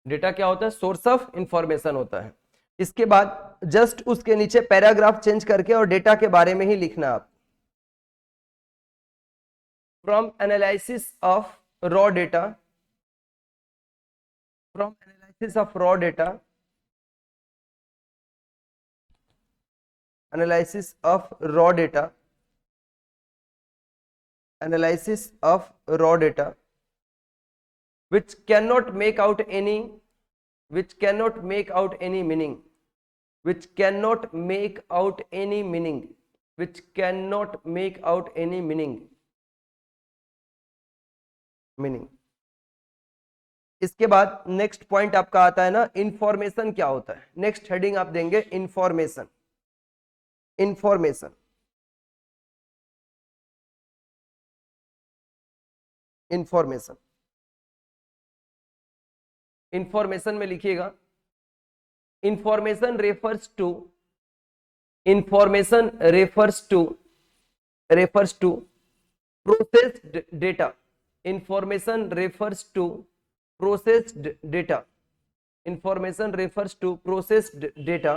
Data क्या होता है? सोर्स ऑफ इंफॉर्मेशन होता है। इसके बाद जस्ट उसके नीचे पैराग्राफ चेंज करके और डेटा के बारे में ही लिखना आप। From analysis of raw data, from analysis of raw data, analysis of raw data, analysis of raw data which cannot make out any, which cannot make out any meaning, which cannot make out any meaning, which cannot make out any meaning। इसके बाद next point आपका आता है ना, information क्या होता है। Next heading आप देंगे इंफॉर्मेशन। इंफॉर्मेशन, इंफॉर्मेशन, इंफॉर्मेशन में लिखिएगा information refers to, information refers to processed data, information refers to processed data, information refers to processed data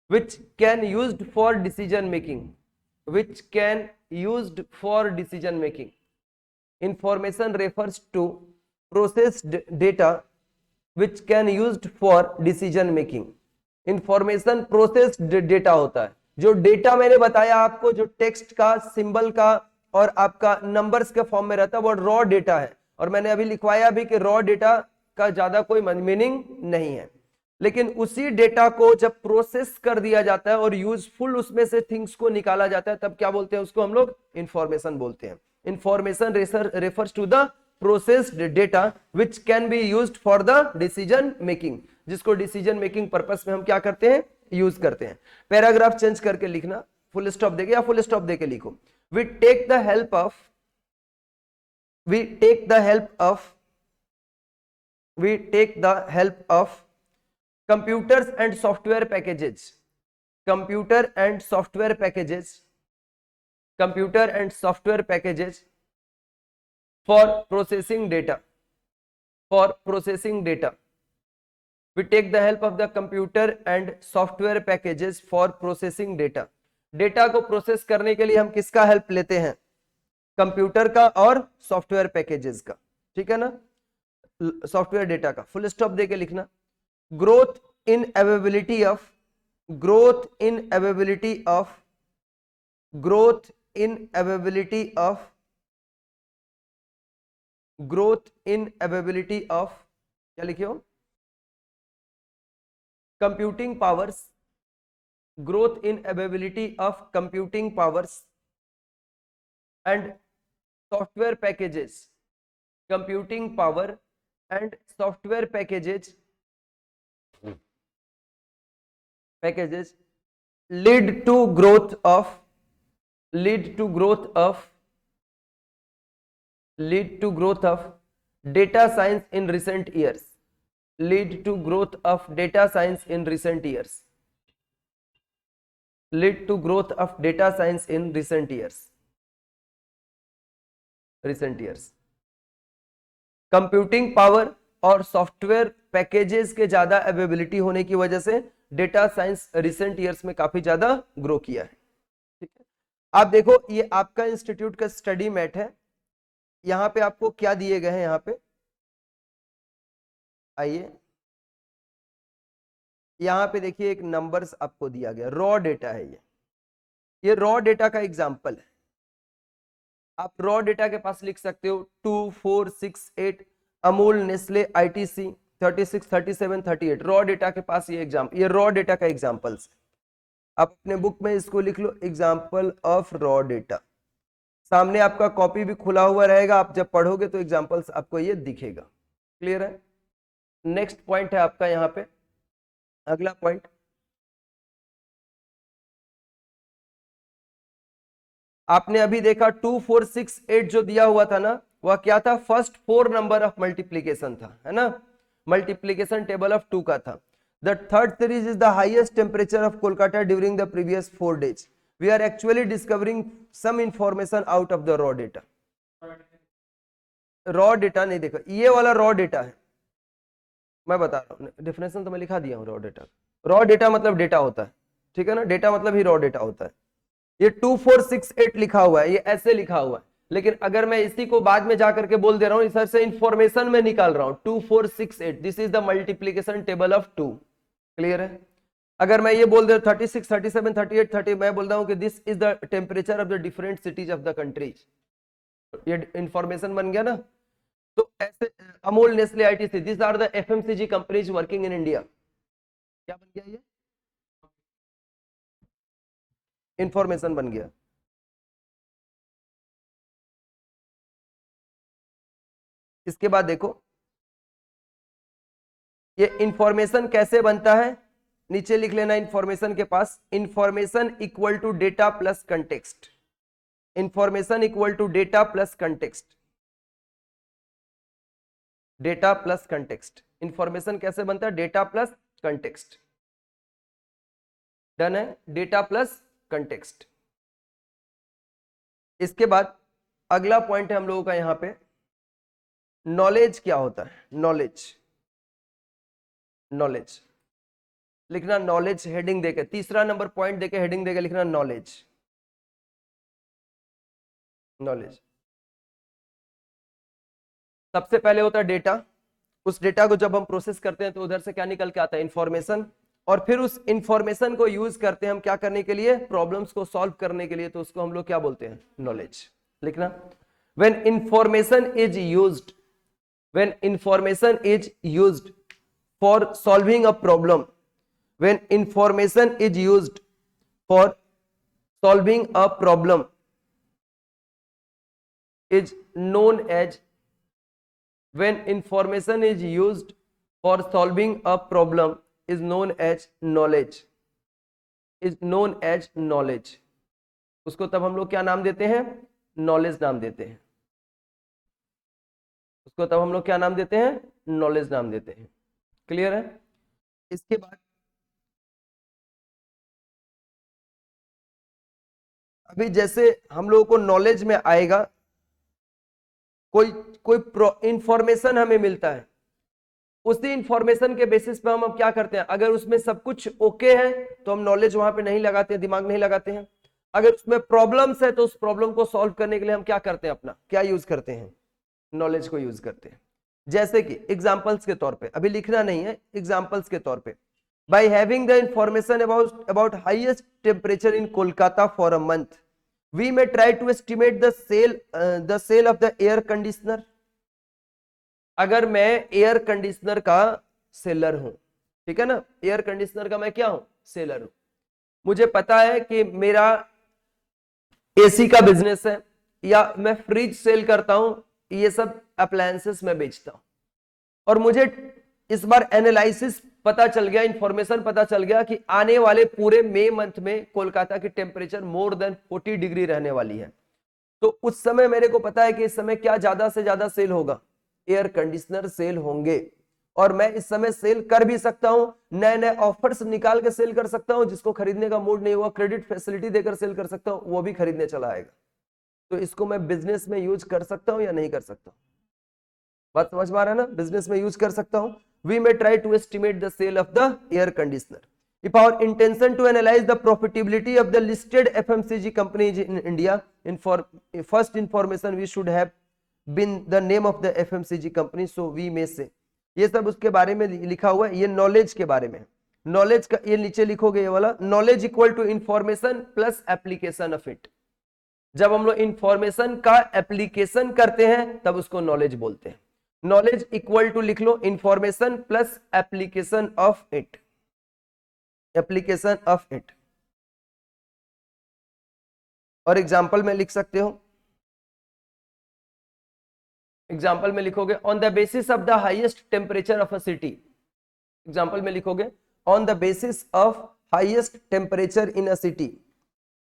which can used for decision making, which can used for decision making। information refers to processed data which can used for decision making। information processed data होता है। जो data मैंने बताया आपको, जो text का, symbol का और आपका नंबर्स के फॉर्म में रहता है, वो रॉ डेटा है। और मैंने अभी लिखवाया भी कि रॉ डेटा का ज्यादा कोई मीनिंग नहीं है, लेकिन उसी डेटा को जब प्रोसेस कर दिया जाता है और यूजफुल उसमें से थिंग्स को निकाला जाता है, तब क्या बोलते हैं उसको? हम लोग इंफॉर्मेशन बोलते हैं। Information refers to the processed data which can be used for the decision making, जिसको डिसीजन मेकिंग पर्पस में हम क्या करते हैं? यूज करते हैं। पैराग्राफ चेंज करके लिखना, फुल स्टॉप देके या फुल स्टॉप देके लिखो। We take the help of, we take the help of, we take the help of computers and software packages, computer and software packages, computer and software packages for processing data, for processing data। we take the help of the computer and software packages for processing data। Data को process करने के लिए हम किसका help लेते हैं? Computer का और सॉफ्टवेयर पैकेजेस का, ठीक है ना, सॉफ्टवेयर डेटा का। फुल स्टॉप देके लिखना। growth in availability of, growth in availability of, growth in availability of, growth in availability of, क्या लिखे हो? computing powers, growth in availability of computing powers and software packages, computing power and software packages lead to growth of, lead to growth of, lead to growth of data science in recent years, lead to growth of data science in recent years, lead to growth of data science in recent years, recent years। Computing power और software packages के ज्यादा availability होने की वजह से data science recent years में काफी ज्यादा ग्रो किया है, ठीक है। आप देखो, ये आपका इंस्टीट्यूट का स्टडी मैट है। यहां पे आपको क्या दिए गए हैं? यहां पे आइए, यहां पे देखिए एक नंबर्स आपको दिया गया, रॉ डेटा है ये रॉ डेटा का एग्जांपल है। आप रॉ डेटा के पास लिख सकते हो 2, 4, 6, 8, Amul, Nestle, ITC 36, 37, 38। Raw data के पास ये रॉ डेटा का एग्जांपल्स। आप अपने बुक में इसको लिख लो, एग्जांपल ऑफ रॉ डेटा। सामने आपका कॉपी भी खुला हुआ रहेगा, आप जब पढ़ोगे तो एग्जांपल्स आपको ये दिखेगा। क्लियर है? नेक्स्ट पॉइंट है आपका यहाँ पे, अगला पॉइंट। आपने अभी देखा 2, 4, 6, 8 जो दिया हुआ था ना, वह क्या था? फर्स्ट 4 नंबर ऑफ मल्टीप्लीकेशन था, है ना, मल्टीप्लीकेशन टेबल ऑफ 2 का था। The third series is the highest temperature of Kolkata during the previous 4 days। We are actually discovering some information out of the raw data. Raw data नहीं देखा, ये वाला raw data है, मैं बता रहा हूँ, डेफिनेशन तो मैं लिखा दिया हूँ रॉ डेटा। रॉ डेटा मतलब डेटा होता है, ठीक है ना, डेटा मतलब ही रॉ डेटा होता है। ये 2468 लिखा हुआ है, ये ऐसे लिखा हुआ है, लेकिन अगर मैं इसी को बाद में जाकर के बोल दे रहा हूं, सर से इंफॉर्मेशन में निकाल रहा हूं 2468, this is the multiplication table of 2। Clear है? अगर मैं ये बोल दे 36 37 38 30, मैं बोल रहा हूं कि this is the temperature of the different cities of the countries, ये इंफॉर्मेशन बन गया ना। तो ऐसे Amul, Nestle, ITC, this are the FMCG companies working in India. क्या बन गया? ये इंफॉर्मेशन बन गया। इसके बाद देखो ये इंफॉर्मेशन कैसे बनता है, नीचे लिख लेना इंफॉर्मेशन के पास, information equal to data plus context, information equal to data plus context, data plus context. Information कैसे बनता है? Data plus context. डन है, डेटा प्लस कंटेक्स्ट। इसके बाद अगला पॉइंट है हम लोगों का यहां पे, नॉलेज क्या होता है? नॉलेज, नॉलेज लिखना, नॉलेज हेडिंग देके, तीसरा नंबर पॉइंट देके हेडिंग देके लिखना नॉलेज, नॉलेज। सबसे पहले होता है डेटा, उस डेटा को जब हम प्रोसेस करते हैं तो उधर से क्या निकल के आता है? इंफॉर्मेशन। और फिर उस इंफॉर्मेशन को यूज करते हैं हम क्या करने के लिए? प्रॉब्लम्स को सॉल्व करने के लिए, तो उसको हम लोग क्या बोलते हैं? नॉलेज। लिखना, when information is used, when information is used for solving a problem, when information is used for solving a problem is known as, when information is used for solving a problem is known as knowledge, is known as knowledge। उसको तब हम लोग क्या नाम देते हैं? Knowledge नाम देते हैं। उसको तब हम लोग क्या नाम देते हैं? नॉलेज नाम देते हैं। क्लियर है? इसके बाद अभी जैसे हम लोगों को नॉलेज में आएगा, कोई कोई इंफॉर्मेशन हमें मिलता है, उसी इंफॉर्मेशन के बेसिस पे हम अब क्या करते हैं? अगर उसमें सब कुछ ओके है तो हम नॉलेज वहां पे नहीं लगाते हैं, दिमाग नहीं लगाते हैं। अगर उसमें प्रॉब्लम्स है तो उस प्रॉब्लम को सॉल्व करने के लिए हम क्या करते हैं? अपना क्या यूज करते हैं? नॉलेज को यूज करते हैं। जैसे कि एग्जांपल्स के तौर पे, अभी लिखना नहीं है, एग्जांपल्स के तौर पे, by having the information about highest temperature in Kolkata for a month, we may try to estimate the sale of the air conditioner. अगर मैं एयर कंडीशनर का सेलर हूं, ठीक है ना, एयर कंडीशनर का मैं क्या हूं? सेलर हूं। मुझे पता है कि मेरा एसी का बिजनेस है, या मैं फ्रिज सेल करता हूं, ये सब अप्लायंसेस में बेचता हूं, और मुझे इस बार एनालिसिस पता चल गया, इंफॉर्मेशन पता चल गया कि आने वाले पूरे मई मंथ में कोलकाता की टेम्परेचर मोर देन 40 डिग्री रहने वाली है। तो उस समय मेरे को पता है कि इस समय क्या ज्यादा से ज्यादा सेल होगा? एयर कंडीशनर सेल होंगे। और मैं इस समय सेल कर भी सकता हूं, नए नए ऑफर्स निकाल के सेल कर सकता हूं, जिसको खरीदने का मूड नहीं हुआ क्रेडिट फैसिलिटी देकर सेल कर सकता हूं, वो भी खरीदने चला आएगा। तो इसको मैं बिजनेस में यूज कर सकता हूं या नहीं कर सकता? बात समझ में आ रहा है ना? बिजनेस में यूज कर सकता हूं। We may try to estimate the sale of the air conditioner. If our intention to analyze the profitability of the listed FMCG companies in India, first information we should have been the name of the FMCG company, so we may say, ये सब उसके बारे में लिखा हुआ है, ये knowledge के बारे में। नॉलेज का ये नीचे लिखोगे, ये वाला knowledge equal to information plus application of it. जब हम लोग इंफॉर्मेशन का एप्लीकेशन करते हैं तब उसको नॉलेज बोलते हैं। नॉलेज इक्वल टू लिख लो information plus application of it, application of it. और एग्जाम्पल में लिख सकते हो, एग्जाम्पल में लिखोगे on the basis of the highest temperature of a city. Example में लिखोगे on the basis of highest temperature in a city,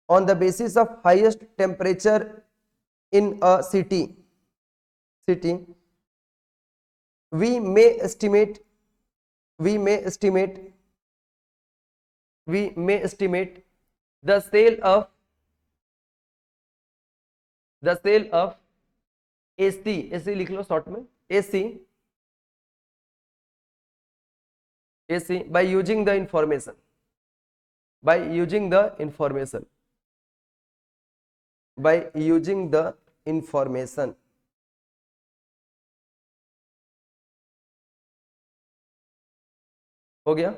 on the basis of highest temperature in a city, city we may estimate, we may estimate, we may estimate the sale of, the sale of AC, AC लिख लो short में, AC AC by using the information, by using the information, by using the information. हो गया।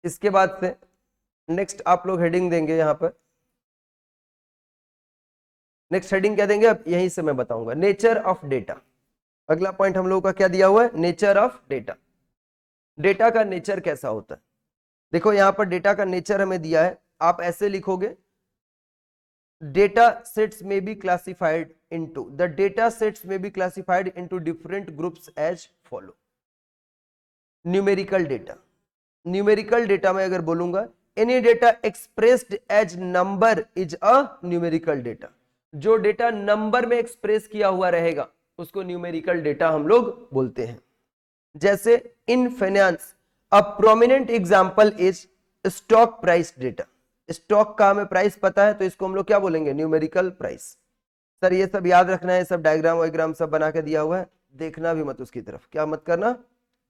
इसके बाद से next आप लोग heading देंगे यहां पर, नेक्स्ट हेडिंग क्या देंगे अब यहीं से मैं बताऊंगा, नेचर ऑफ डेटा। अगला पॉइंट हम लोगों का क्या दिया हुआ है, नेचर ऑफ डेटा। डेटा का नेचर कैसा होता है, देखो यहां पर डेटा का नेचर हमें दिया है, आप ऐसे लिखोगे, data sets may be classified into, the data sets may be classified into different groups as follow. Numerical data, numerical data में अगर बोलूंगा, any data expressed as number is a numerical data. जो डेटा नंबर में express किया हुआ रहेगा उसको numerical data हम लोग बोलते हैं। जैसे in finance a prominent example is stock price data. Stock का हमें प्राइस पता है तो इसको हम लोग क्या बोलेंगे, न्यूमेरिकल प्राइस। सर ये सब याद रखना है, सब डायग्राम वायग्राम सब बना के दिया हुआ है, देखना भी मत उसकी तरफ, क्या मत करना,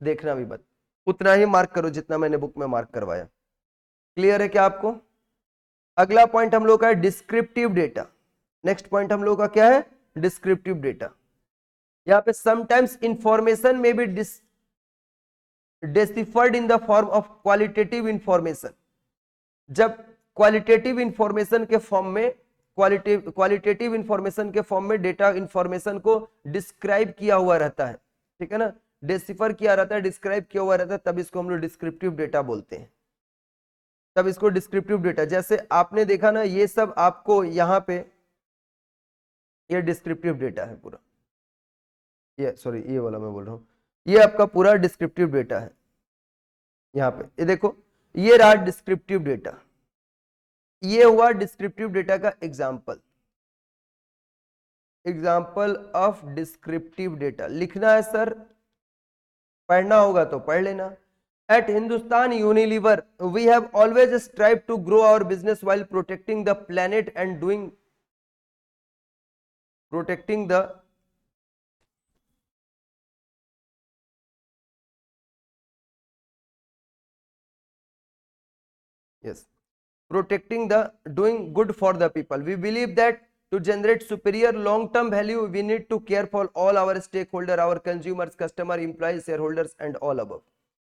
देखना भी मत, उतना ही मार्क करो जितना मैंने बुक में मार्क करवाया। क्लियर है क्या आपको? अगला पॉइंट हम लोग का है डिस्क्रिप्टिव डेटा। नेक्स्ट पॉइंट हम लोग का क्या है, डिस्क्रिप्टिव डेटा। यहाँ पे समटाइम्स इंफॉर्मेशन में भी deciphered in the form of qualitative information. जब क्वालिटेटिव इंफॉर्मेशन के फॉर्म में, क्वालिटेटिव इंफॉर्मेशन के फॉर्म में डेटा इंफॉर्मेशन को डिस्क्राइब किया हुआ रहता है, ठीक है ना, डिसिफर किया रहता है, डिस्क्राइब किया हुआ रहता है, तब इसको हम लोग डिस्क्रिप्टिव डेटा बोलते हैं, तब इसको डिस्क्रिप्टिव डेटा। जैसे आपने देखा ना, ये सब आपको यहाँ पे ये डिस्क्रिप्टिव डेटा है पूरा, ये सॉरी ये वाला मैं बोल रहा हूँ, ये आपका पूरा डिस्क्रिप्टिव डेटा है। यहाँ पे ये देखो, ये रहा डिस्क्रिप्टिव डेटा, ये हुआ डिस्क्रिप्टिव डेटा का example, example of descriptive data. लिखना है सर, पढ़ना होगा तो पढ़ लेना। At Hindustan Unilever we have always strive to grow our business while protecting the planet and doing protecting the yes protecting the doing good for the people. We believe that to generate superior long term value we need to care for all our stakeholder, our consumers, customer, employees, shareholders and all above.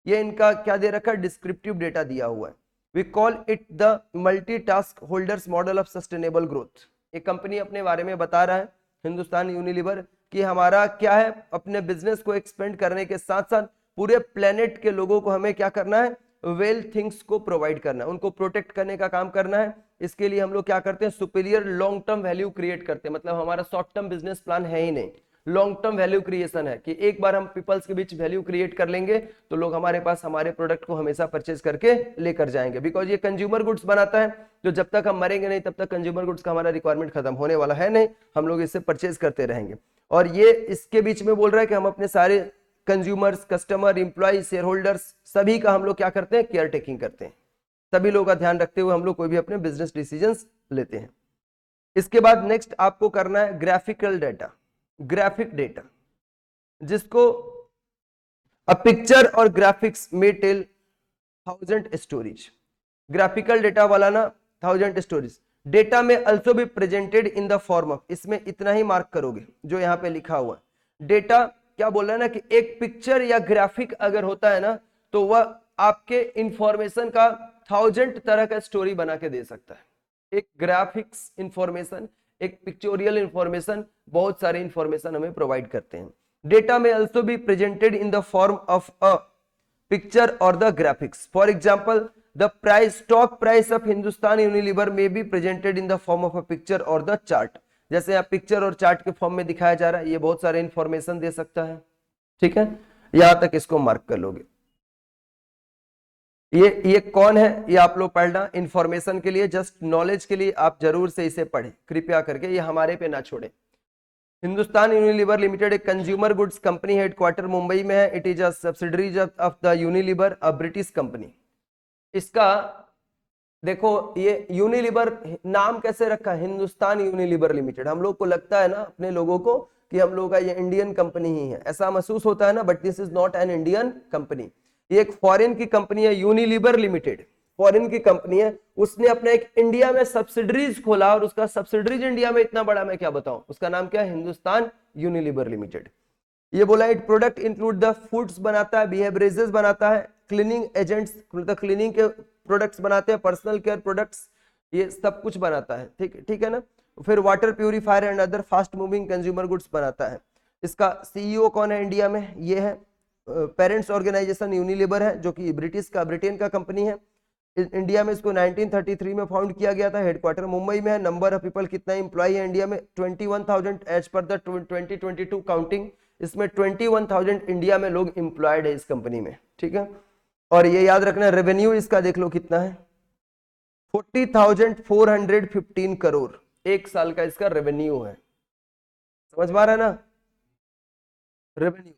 ये इनका क्या दे रखा है, descriptive data दिया हुआ है। We call it the multitask holders model of sustainable growth. एक company अपने बारे में बता रहा है, हिंदुस्तान यूनिलीवर, कि हमारा क्या है, अपने बिजनेस को एक्सपेंड करने के साथ साथ पूरे प्लेनेट के लोगों को हमें क्या करना है, वेल थिंग्स को प्रोवाइड करना है, उनको प्रोटेक्ट करने का काम करना है। इसके लिए हम लोग क्या करते हैं, superior long term value create करते हैं। मतलब हमारा शॉर्ट टर्म बिजनेस प्लान है ही नहीं, लॉन्ग टर्म वैल्यू क्रिएशन है, कि एक बार हम पीपल्स के बीच वैल्यू क्रिएट कर लेंगे तो लोग हमारे पास हमारे प्रोडक्ट को हमेशा परचेज करके लेकर जाएंगे। बिकॉज ये कंज्यूमर गुड्स बनाता है, तो जब तक हम मरेंगे नहीं तब तक कंज्यूमर गुड्स का हमारा रिक्वायरमेंट खत्म होने वाला है नहीं, हम लोग इससे परचेज करते रहेंगे। और ये इसके बीच में बोल रहा है कि हम अपने सारे consumers, customer, employee, shareholders, सभी का हम लोग क्या करते हैं, केयर टेकिंग करते हैं। सभी लोगों का ध्यान रखते हुए हम लोग कोई भी अपने बिजनेस डिसीजंस लेते हैं। इसके बाद नेक्स्ट आपको करना है ग्राफिकल डेटा, ग्राफिक डेटा, जिसको अ पिक्चर और ग्राफिक्स में टेल 1000 स्टोरीज। ग्राफिकल डेटा वाला ना 1000 स्टोरीज। डेटा में अल्सो भी presented in the form of, इसमें इतना ही मार्क करोगे जो यहाँ पे लिखा हुआ है। डेटा क्या बोल रहा है ना, कि एक पिक्चर या ग्राफिक अगर होता है ना तो वह आपके इंफॉर्मेशन का 1000 तरह का स्टोरी बना के दे सकता है। एक ग्राफिक्स इंफॉर्मेशन, एक पिक्चोरियल इंफॉर्मेशन, बहुत सारे इंफॉर्मेशन हमें प्रोवाइड करते हैं। Data may also be presented in the form of a picture और the graphics. For example the price, stock price of Hindustan Unilever may be presented in the form of a picture और the chart. जैसे आप picture और chart के form में दिखाया जा रहा है, ये बहुत सारे इंफॉर्मेशन दे सकता है, ठीक है, यहां तक इसको मार्क कर लोगे। ये कौन है, ये आप लोग पढ़ना, इंफॉर्मेशन के लिए, जस्ट नॉलेज के लिए आप जरूर से इसे पढ़ें कृपया करके, ये हमारे पे ना छोड़े। हिंदुस्तान यूनिलीवर लिमिटेड एक consumer goods company, headquarter Mumbai में है। It is a subsidiary of the Unilever, a British company. इसका देखो, ये यूनिलीवर नाम कैसे रखा, हिंदुस्तान यूनिलीवर लिमिटेड। हम लोग को लगता है ना अपने लोगों को कि हम लोगों का ये इंडियन कंपनी ही है, ऐसा महसूस होता है ना, but this is not an Indian company. ये एक फॉरेन की कंपनी है, यूनिलीवर लिमिटेड, फॉरेन की कंपनी है। उसने अपने एक इंडिया में सब्सिडरीज खोला और उसका सब्सिडरीज इंडिया में इतना बड़ा, मैं क्या बताऊं, उसका नाम क्या है, हिंदुस्तान यूनिलीवर लिमिटेड। ये बोला it product include the foods बनाता है, बिहेवियरेजेस बनाता है, क्लीनिंग एजेंट्स, मतलब क्लीनिंग के प्रोडक्ट्स बनाते हैं, पर्सनल केयर प्रोडक्ट्स, ये सब कुछ बनाता है, ठीक है ना। फिर water purifier and other fast moving consumer goods बनाता है। इसका सीईओ कौन है इंडिया में, ये है पेरेंट्स ऑर्गेनाइजेशन यूनिलीवर है, जो कि ब्रिटेन का कंपनी है। इंडिया में इसको 1933 में फाउंड किया गया था, हेडक्वार्टर मुंबई में है। नंबर ऑफ पीपल कितना एम्प्लॉय है इंडिया में, 21,000 एज पर द 2022 काउंटिंग। इसमें 21,000 इंडिया में लोग एम्प्लॉयड है इस कंपनी में, ठीक है। और ये याद रखना, रेवेन्यू इसका देख लो कितना है, 40,415 करोड़ एक साल का इसका रेवेन्यू है। समझ में आ रहा है ना, रेवेन्यू,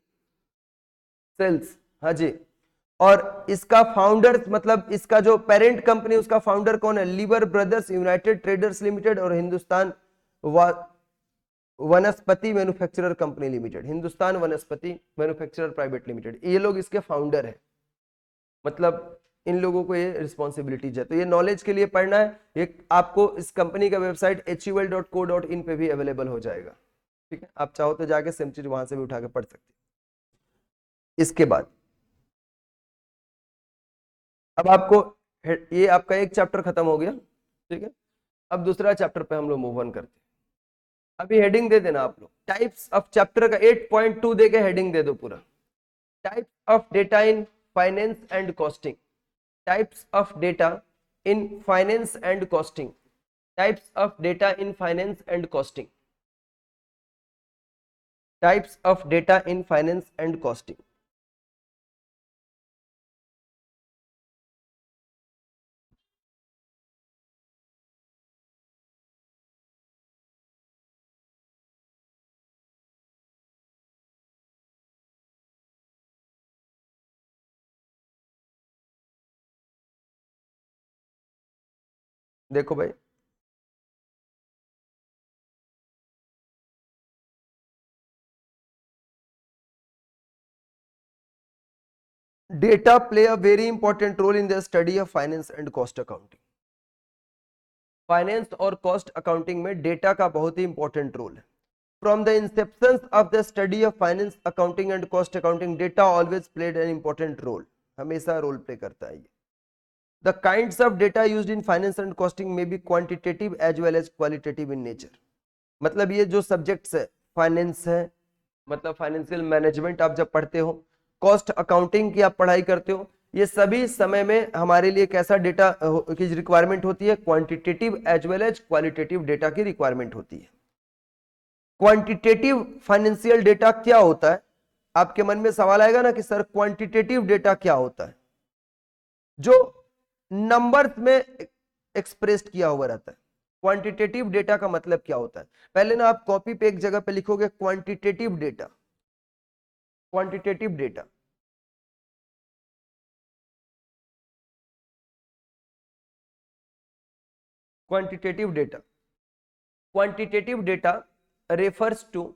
सेल्स, हाँ जी। और इसका फाउंडर, मतलब इसका जो पेरेंट कंपनी, उसका फाउंडर कौन है, liver brothers United traders limited और हिंदुस्तान वनस्पति मैन्युफैक्चरर कंपनी लिमिटेड, हिंदुस्तान वनस्पति मैन्युफैक्चरर प्राइवेट लिमिटेड, ये लोग इसके फाउंडर है। मतलब इन लोगों को ये रिस्पॉन्सिबिलिटीज है। तो ये नॉलेज के लिए पढ़ना है। ये आपको इस कंपनी का वेबसाइट HUL.co.in पे भी अवेलेबल हो जाएगा, ठीक है। आप चाहो तो जाके सेम चीज वहां से भी उठा के पढ़ सकते हैं। इसके बाद अब आपको, ये आपका एक चैप्टर खत्म हो गया, ठीक है। अब दूसरा चैप्टर पे हम लोग मूव ऑन करते हैं। अभी हेडिंग दे देना आप लोग, टाइप्स ऑफ चैप्टर का 8.2 दे के हेडिंग दे दो पूरा, types of data in finance and costing, types of data in finance and costing, types of data in finance and costing, types of data in finance and costing. देखो भाई, data play a very important role in the study of finance and cost accounting. Finance और cost accounting में data का बहुत ही important role है। From the inception of the study of finance accounting and cost accounting, data always played an important role, हमेशा role play करता है ये। The kinds of data used in finance and costing may be quantitative as well as qualitative in nature। मतलब ये जो subjects है, finance है, मतलब फाइनेंशियल मैनेजमेंट आप जब पढ़ते हो, कॉस्ट अकाउंटिंग की आप पढ़ाई करते हो, ये सभी समय में हमारे लिए कैसा डेटा की रिक्वायरमेंट होती है, quantitative as well as qualitative data की रिक्वायरमेंट होती है। क्वांटिटेटिव फाइनेंशियल डेटा क्या होता है, आपके मन में सवाल आएगा ना कि सर क्वांटिटेटिव डेटा क्या होता है, जो नंबर्स में एक्सप्रेस्ड किया हुआ रहता है। क्वांटिटेटिव डेटा का मतलब क्या होता है, पहले ना आप कॉपी पे एक जगह पे लिखोगे quantitative data, quantitative data, quantitative data, quantitative data refers to,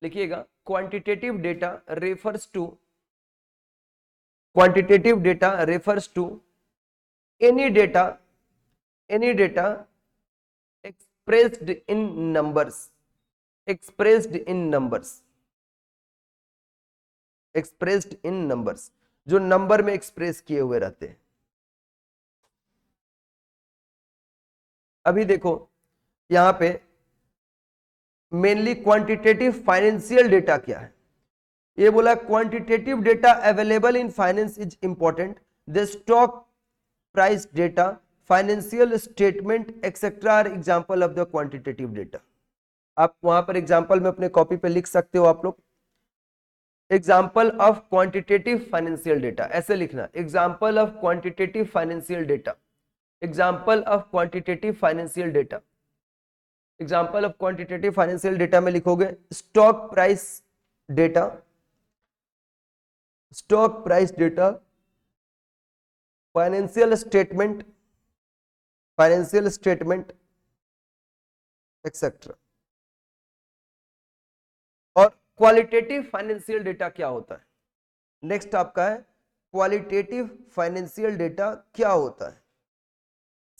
लिखिएगा, quantitative data refers to, quantitative data refers to any data expressed in numbers, expressed in numbers, expressed in numbers, जो नंबर में express किए हुए रहते हैं। अभी देखो यहां पे मेनली क्वांटिटेटिव फाइनेंशियल डेटा क्या है, ये बोला quantitative data available in finance is important, the stock price data, financial statement etcetera are example of the quantitative data. आप वहां पर एग्जांपल में अपने कॉपी पे लिख सकते हो आप लोग, example of quantitative financial data, ऐसे लिखना, example of quantitative financial data, example of quantitative financial data, example of quantitative financial data में लिखोगे stock price data, stock price data, financial statement, financial statement etcetera. Qualitative financial data क्या होता है? Next आपका है qualitative financial data क्या होता है?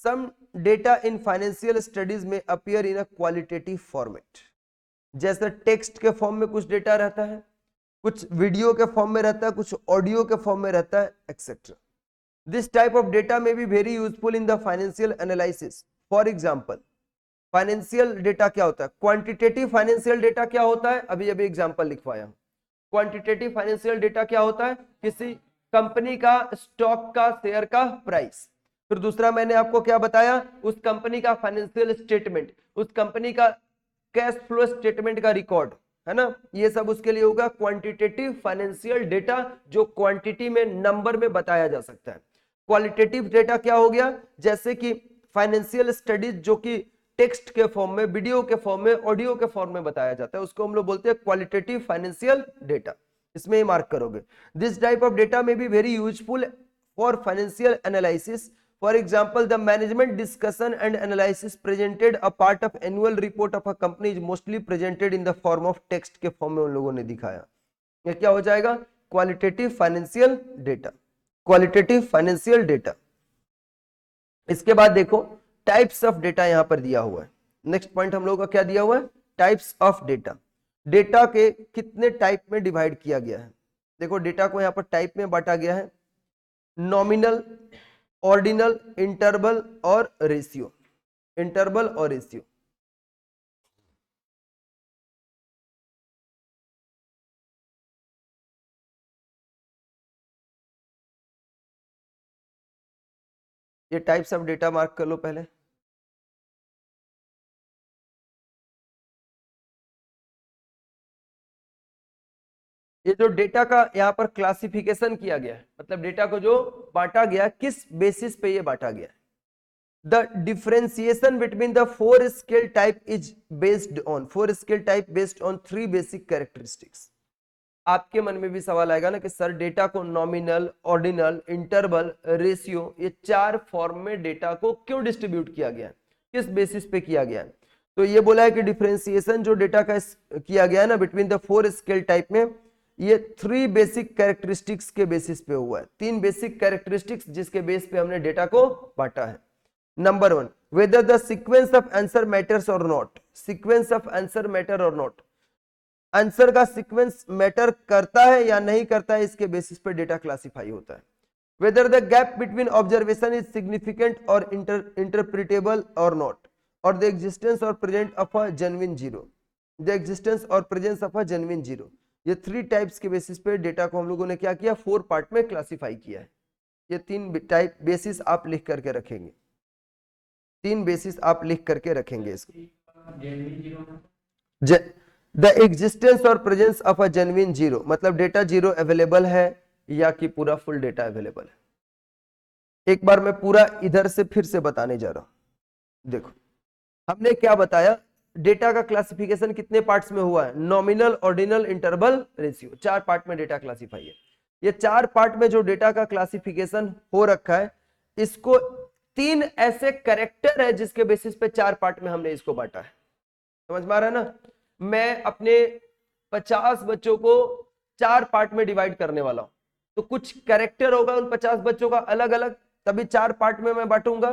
Some data in financial studies may appear in a qualitative format. जैसे टेक्स्ट के फॉर्म में कुछ डेटा रहता है, कुछ वीडियो के फॉर्म में रहता है, कुछ ऑडियो के फॉर्म में रहता है, etcetera. This type of data may be very useful in the financial analysis. For example, financial data क्या होता है? क्वांटिटेटिव फाइनेंशियल डेटा क्या होता है? अभी अभी एग्जांपल लिखवाया हूं। क्वांटिटेटिव फाइनेंशियल डेटा क्या होता है? किसी कंपनी का स्टॉक का, शेयर का प्राइस। फिर दूसरा मैंने आपको क्या बताया? उस कंपनी का फाइनेंशियल स्टेटमेंट, उस कंपनी का कैश फ्लो स्टेटमेंट का रिकॉर्ड, है ना? ये सब उसके लिए होगा क्वांटिटेटिव फाइनेंशियल डेटा, जो क्वांटिटी में, नंबर में बताया जा सकता है। क्वालिटेटिव डेटा क्या हो गया? जैसे कि फाइनेंशियल स्टडीज जो कि टेक्स्ट के फॉर्म में, वीडियो के फॉर्म में, ऑडियो के फॉर्म में बताया जाता है, उसको हम लोग बोलते हैं क्वालिटेटिव फाइनेंशियल डेटा। इसमें ही मार्क करोगे। This type of data may be very useful for financial analysis. For example, the management discussion and analysis presented a part of annual report of a company is mostly presented in the form of text के form में उन लोगों ने दिखाया। ये क्या हो जाएगा? Qualitative financial data. Qualitative financial data. इसके बाद देखो टाइप्स ऑफ डेटा यहां पर दिया हुआ है। नेक्स्ट पॉइंट हम लोगों का क्या दिया हुआ है? Types of data. डेटा के कितने टाइप में डिवाइड किया गया है? देखो डेटा को यहां पर टाइप में बांटा गया है, नॉमिनल, ऑर्डिनल, इंटरवल और रेशियो। इंटरवल और रेशियो। ये टाइप्स ऑफ डेटा मार्क कर लो पहले। ये जो डेटा का यहाँ पर क्लासिफिकेशन किया गया है, मतलब डेटा को जो बांटा गया, किस बेसिस पे ये बांटा गया है? The differentiation between the four scale type is based on, four scale type based on three basic characteristics. आपके मन में भी सवाल आएगा ना कि सर डेटा को नॉमिनल, ऑर्डिनल, इंटरवल, रेशियो, ये चार फॉर्म में डेटा को क्यों डिस्ट्रीब्यूट किया गया है, किस बेसिस पे किया गया है? तो ये बोला है कि डिफरेंशिएशन जो डेटा का किया गया है ना between the four scale type में, ये थ्री बेसिक कैरेक्टरिस्टिक्स के बेसिस पे हुआ है। तीन बेसिक कैरेक्टरिस्टिक्स जिसके बेस पे हमने डेटा को बांटा है। Number one, whether the sequence of answer matters और not. Sequence of answer matter और नॉट, आंसर का सीक्वेंस मैटर करता है या नहीं करता है, इसके बेसिस पे डेटा क्लासिफाई होता है। Whether the gap between observation is significant or interpretable or not, or the existence or present of a genuine zero. The existence or presence of a genuine zero, ये three types के basis पे data को हम लोगों ने क्या किया? Four part में क्लासिफाई किया है। ये तीन टाइप बेसिस आप लिख करके रखेंगे, तीन बेसिस आप लिख करके रखेंगे इसको। The existence or presence of a genuine zero, मतलब डेटा जीरो अवेलेबल है या कि पूरा फुल डेटा अवेलेबल है। एक बार मैं पूरा इधर से फिर से बताने जा रहा हूं। देखो हमने क्या बताया? डेटा का क्लासिफिकेशन कितने पार्ट्स में हुआ है? नॉमिनल, ऑर्डिनल, इंटरवल, रेशियो, चार पार्ट में डेटा क्लासिफाई है। ये चार पार्ट में जो डेटा का क्लासिफिकेशन हो रखा है, इसको तीन ऐसे कैरेक्टर है जिसके बेसिस पे चार पार्ट में हमने इसको बांटा है। समझ में आ रहा है ना? मैं अपने 50 बच्चों को चार पार्ट में डिवाइड करने वाला हूं, तो कुछ कैरेक्टर होगा उन 50 बच्चों का अलग अलग, तभी चार पार्ट में मैं बांटूंगा।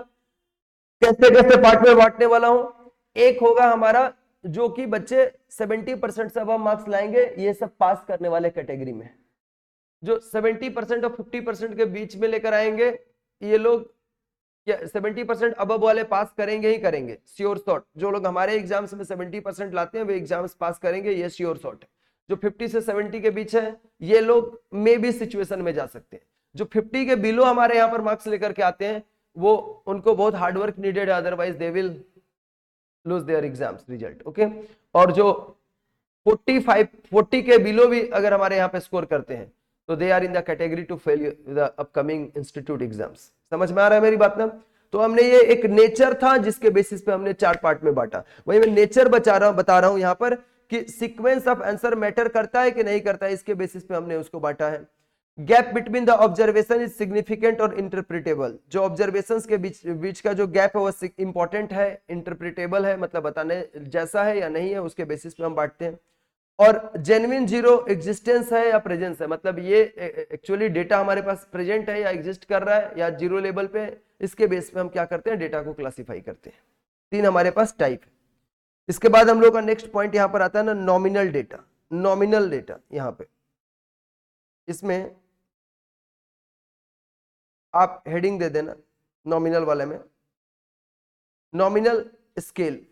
कैसे कैसे पार्ट में बांटने वाला हूं? एक होगा हमारा जो कि बच्चे 70% से अब मार्क्स लाएंगे, ये सब पास करने वाले कैटेगरी में। जो 70% और 50% के बीच में लेकर आएंगे, ये लोग 70% अब वाले पास करेंगे ही करेंगे, श्योर शॉट। जो लोग हमारे एग्जाम्स में 70% लाते हैं वे एग्जाम्स पास करेंगे, ये श्योर शॉट है। जो 50 से 70 के बीच है, ये लोग मे भी सिचुएशन में जा सकते हैं। जो 50 के बिलो हमारे यहाँ पर मार्क्स लेकर के आते हैं, वो उनको बहुत हार्डवर्क नीडेड है, otherwise they will lose their exams result. Okay, और जो 40 के बिलो भी अगर हमारे यहाँ पे स्कोर करते हैं, तो they are in the category to fail the upcoming institute exams. समझ में आ रहा है मेरी बात ना? तो हमने ये एक नेचर था जिसके बेसिस पे हमने चार पार्ट में बांटा। वही मैं नेचर बता रहा हूं यहाँ पर कि सीक्वेंस ऑफ आंसर मैटर करता है कि नहीं करता है, इसके बेसिस पे हमने उसको बांटा है। Gap between the observation is significant or इंटरप्रिटेबल, जो ऑब्जर्वेशंस के बीच का जो गैप है वो इंपॉर्टेंट है, इंटरप्रिटेबल है, मतलब बताने जैसा है या नहीं है, उसके बेसिस पे हम बांटते हैं। और जेन्युइन जीरो एग्जिस्टेंस है या प्रेजेंस है, मतलब ये एक्चुअली डेटा हमारे पास प्रेजेंट है या एग्जिस्ट कर रहा है या जीरो लेवल पे, इसके बेस पे हम क्या करते हैं, डेटा को क्लासिफाई करते हैं। तीन हमारे पास टाइप है। इसके बाद हम लोग का नेक्स्ट पॉइंट यहां पर आता है ना, नॉमिनल डेटा। नॉमिनल डेटा यहां पे, इसमें आप हेडिंग दे देना नॉमिनल वाले में, नॉमिनल स्केल।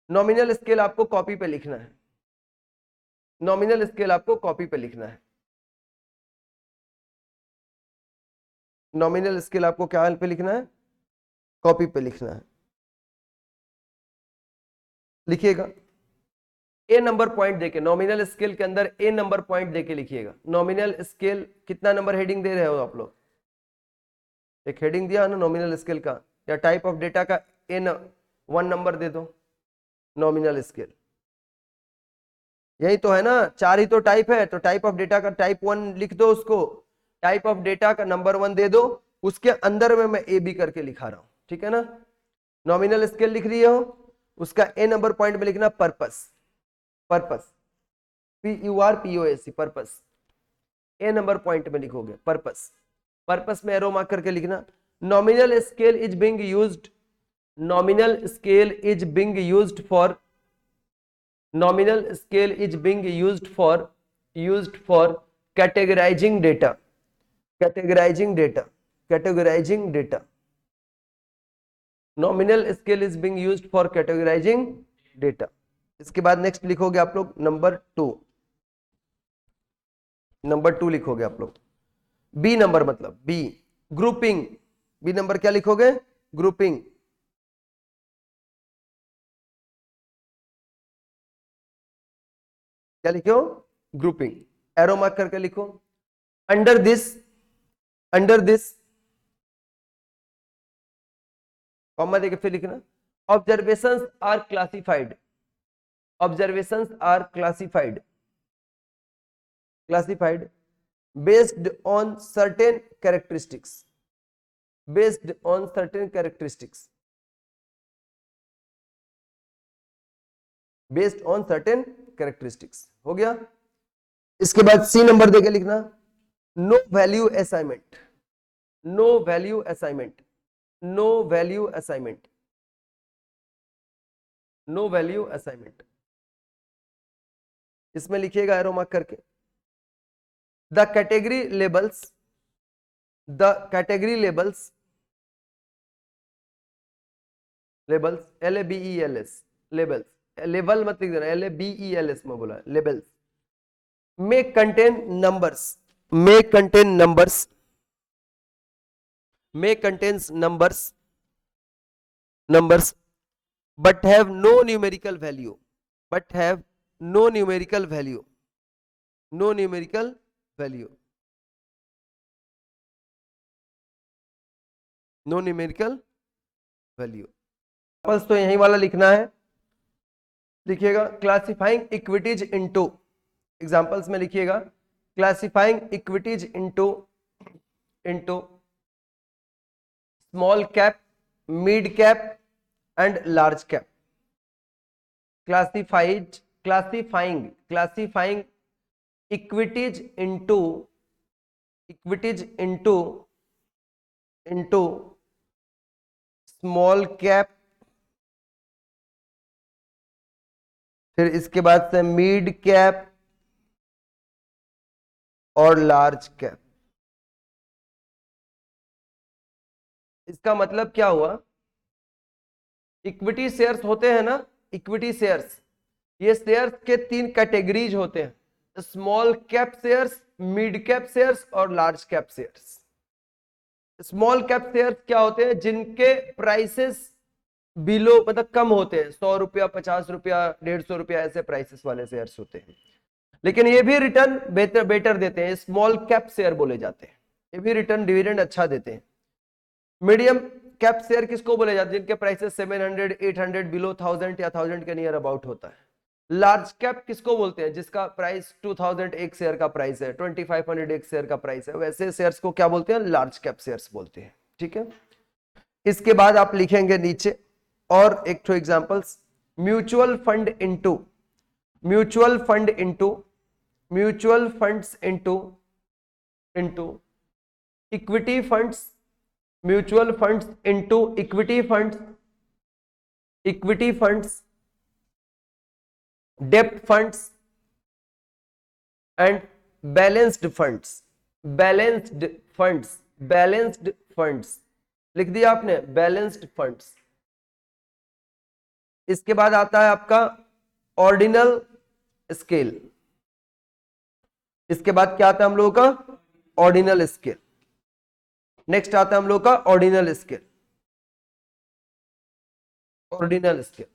नॉमिनल स्केल आपको कॉपी पे लिखना है, नॉमिनल स्केल आपको कॉपी पे लिखना है। नॉमिनल स्केल आपको क्या पे लिखना है, कॉपी पे लिखना है। लिखिएगा ए नंबर पॉइंट देके, नॉमिनल स्केल के अंदर ए नंबर पॉइंट देके लिखिएगा। नॉमिनल स्केल कितना नंबर हेडिंग दे रहे हो आप लोग, एक हेडिंग दिया ना नॉमिनल स्केल का, या टाइप ऑफ डेटा का वन नंबर दे दो। नॉमिनल स्केल यही तो है ना, चार ही तो टाइप है, तो टाइप ऑफ डेटा का टाइप वन लिख दो, उसको टाइप ऑफ डेटा का नंबर वन दे दो, उसके अंदर में मैं ए बी करके लिखा रहा हूं, ठीक है ना। नॉमिनल स्केल लिख रही हो, उसका ए नंबर पॉइंट में लिखना पर्पस, पर्पस PURPOS, पर्पस। ए नंबर पॉइंट में लिखोगे पर्पस, पर्पस में एरो मार्क करके लिखना। Nominal scale is being used, nominal scale is being used for, nominal scale is being used for categorizing data, categorizing data, categorizing data. Nominal scale is being used for categorizing data. इसके बाद next लिखोगे आप लोग number two, number two लिखोगे आप लोग। B number मतलब B, grouping. B number क्या लिखोगे, ग्रुपिंग। क्या लिखो, ग्रुपिंग। एरो मार्क करके लिखो। Under this, under this comma देके फिर लिखना। Observations are classified, observations are classified, classified based on certain characteristics, based on certain characteristics, based on certain characteristics. हो गया। इसके बाद सी नंबर देके लिखना, no value assignment, no value assignment, no value assignment, no value assignment. इसमें लिखिएगा arrow mark करके। The category labels, the category labels, labels LABELS, labels, label मत लिख देना, LABELS में बोला, labels may contain numbers, may contain numbers, may contains numbers, numbers but have no numerical value, but have no numerical value, no numerical value, no numerical value। बस तो यही वाला लिखना है। लिखिएगा क्लासिफाइंग इक्विटीज इनटू, एग्जांपल्स में लिखिएगा classifying equities into, into small cap, mid cap and large cap. Classified, classifying, classifying equities into, equities into, into small cap, फिर इसके बाद से मिड कैप और लार्ज कैप। इसका मतलब क्या हुआ, इक्विटी शेयर्स होते हैं ना, इक्विटी शेयर्स, ये शेयर्स के तीन कैटेगरीज होते हैं, small cap shares, mid cap shares और large cap shares. Small cap shares क्या होते हैं, जिनके प्राइसेस बिलो मतलब कम होते हैं, 100 रुपया, 50 रुपया, 150 रुपया, ऐसे प्राइसेस वाले शेयर्स होते हैं, लेकिन ये भी रिटर्न बेटर बेटर देते हैं, स्मॉल कैप शेयर बोले जाते हैं, ये भी रिटर्न डिविडेंड अच्छा देते हैं। मीडियम कैप शेयर किसको बोले जाते हैं, जिनके प्राइसेस 700, 800, बिलो 1000 या 1000 के नियर अबाउट होता है। लार्ज कैप किसको बोलते हैं, जिसका प्राइस 2000 एक शेयर का प्राइस है, 2500 एक शेयर का प्राइस है, वैसे शेयर्स को क्या बोलते हैं, लार्ज कैप शेयर्स बोलते हैं। ठीक है, इसके बाद आप लिखेंगे नीचे और एक तो examples, mutual fund into, mutual fund into mutual funds into into equity funds, mutual funds into equity funds, equity funds, डेप्ट funds and balanced funds, balanced funds, balanced funds लिख दिया आपने, बैलेंस्ड फंड्स। इसके बाद आता है आपका ऑर्डिनल स्केल। इसके बाद क्या आता है हम लोगों का, ऑर्डिनल स्केल। नेक्स्ट आता है हम लोग का ऑर्डिनल स्केल, ऑर्डिनल स्केल।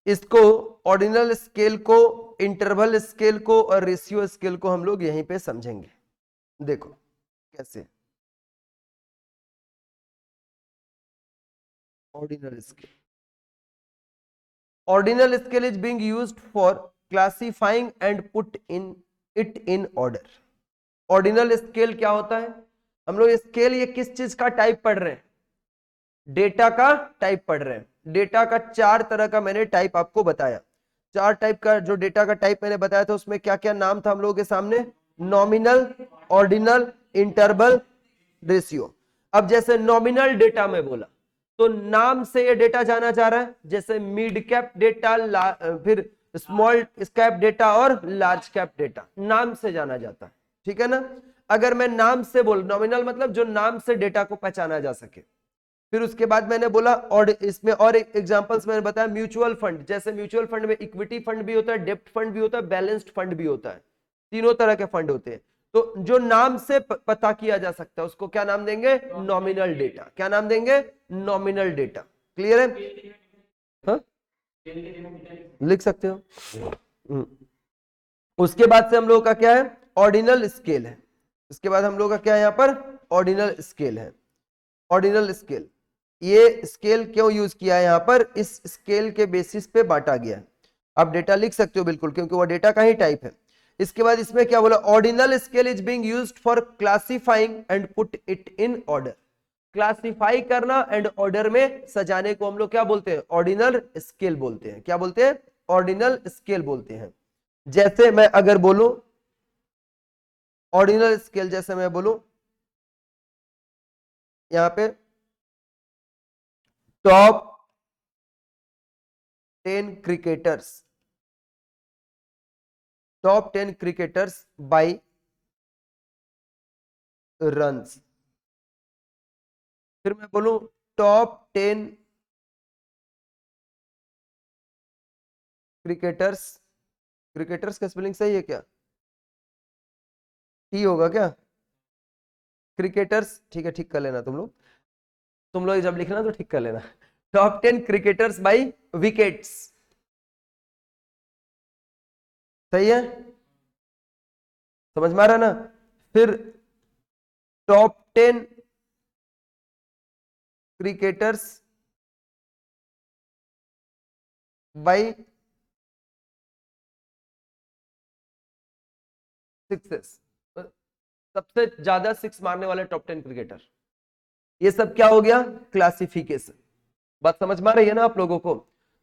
इसको ऑर्डिनल स्केल को, इंटरवल स्केल को और रेशियो स्केल को हम लोग यहीं पे समझेंगे। देखो कैसे ordinal scale, ordinal scale is being used for classifying and put in it in order. Ordinal scale क्या होता है, हम लोग स्केल ये किस चीज का टाइप पढ़ रहे हैं, डेटा का टाइप पढ़ रहे हैं। डेटा का चार तरह का मैंने टाइप आपको बताया, चार टाइप का जो डेटा का टाइप मैंने बताया था उसमें क्या क्या नाम था हम लोगों के सामने, नॉमिनल, ऑर्डिनल, इंटरवल, रेशियो। अब जैसे नॉमिनल डेटा में बोला तो नाम से ये डेटा जाना जा रहा है, जैसे मिड कैप डेटा, फिर स्मॉल कैप डेटा और लार्ज कैप डेटा, नाम से जाना जाता है, ठीक है ना। अगर मैं नाम से बोल, नॉमिनल मतलब जो नाम से डेटा को पहचाना जा सके। फिर उसके बाद मैंने बोला, और इसमें और एग्जांपल्स मैंने बताया, म्यूचुअल फंड, जैसे म्यूचुअल फंड में इक्विटी फंड भी होता है, डेप्ट फंड भी होता है, बैलेंस्ड फंड भी होता है, तीनों तरह के फंड होते हैं। तो जो नाम से पता किया जा सकता है उसको क्या नाम देंगे, नॉमिनल डेटा। क्या नाम देंगे, नॉमिनल डेटा। क्लियर है, हाँ? लिख सकते हो। उसके बाद से हम लोगों का क्या है, ऑर्डिनल स्केल है। उसके बाद हम लोगों का क्या है यहाँ पर, ऑर्डिनल स्केल है। ऑर्डिनल स्केल, ये स्केल क्यों यूज किया है यहाँ पर, इस स्केल के बेसिस पे बांटा गया है। आप डेटा लिख सकते हो बिल्कुल, क्योंकि वो डेटा का ही टाइप है। इसके बाद इसमें क्या बोला, ordinal scale is being used for classifying and put it in order. Classify करना एंड ऑर्डर में सजाने को हम लोग क्या बोलते हैं, ऑर्डिनल स्केल बोलते हैं। क्या बोलते हैं, ऑर्डिनल स्केल बोलते हैं। जैसे मैं अगर बोलूं ऑर्डिनल स्केल, जैसे मैं बोलूं यहां पे top 10 cricketers, top 10 cricketers by runs. फिर मैं बोलूं टॉप 10 क्रिकेटर्स, क्रिकेटर्स का स्पेलिंग सही है क्या, टी होगा क्या, क्रिकेटर्स, ठीक है, ठीक कर लेना तुम लोग जब लिखना तो ठीक कर लेना। टॉप 10 क्रिकेटर्स बाय विकेट्स, सही है, समझ में आ रहा ना। फिर टॉप 10 क्रिकेटर्स बाय सिक्सेस, सबसे ज्यादा सिक्स मारने वाले टॉप 10 क्रिकेटर। ये सब क्या हो गया, क्लासिफिकेशन। बात समझ में आ रही है ना आप लोगों को।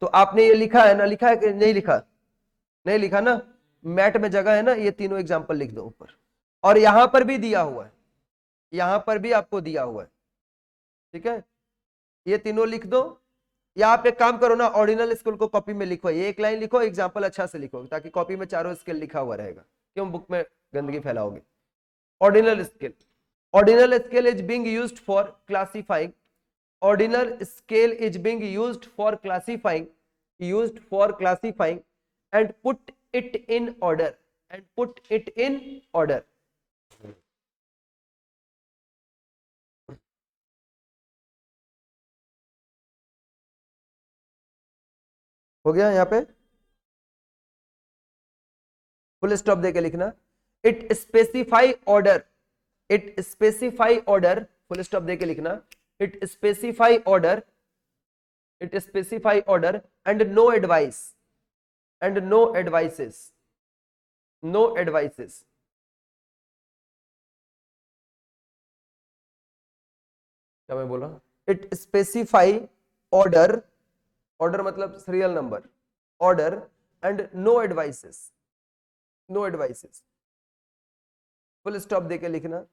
तो आपने ये लिखा है ना, लिखा है कि नहीं लिखा, नहीं लिखा ना, मैट में जगह है ना, ये तीनों एग्जांपल लिख दो ऊपर। और यहां पर भी दिया हुआ है, यहां पर भी आपको दिया हुआ है, ठीक है, ये तीनों लिख दो। या आप एक काम करो ना, ऑर्डिनल स्केल को कॉपी में लिखो, ये एक लाइन लिखो, एग्जांपल अच्छा से लिखो, ताकि कॉपी में चारों स्केल लिखा हुआ रहेगा, क्यों बुक में गंदगी फैलाओगे। Ordinal scale, ordinal scale is being used for classifying, ordinal scale is being used for classifying, used for classifying and put it in order, and put it in order। हो गया, यहाँ पे फुल स्टॉप देके लिखना, it specify order, it specify order, full stop देके लिखना, it specify order, it specify order and no advice, and no advices, no advices। क्या मैं बोला, it specify order, ऑर्डर मतलब serial number, order and no advices, no advices, full stop देके लिखना।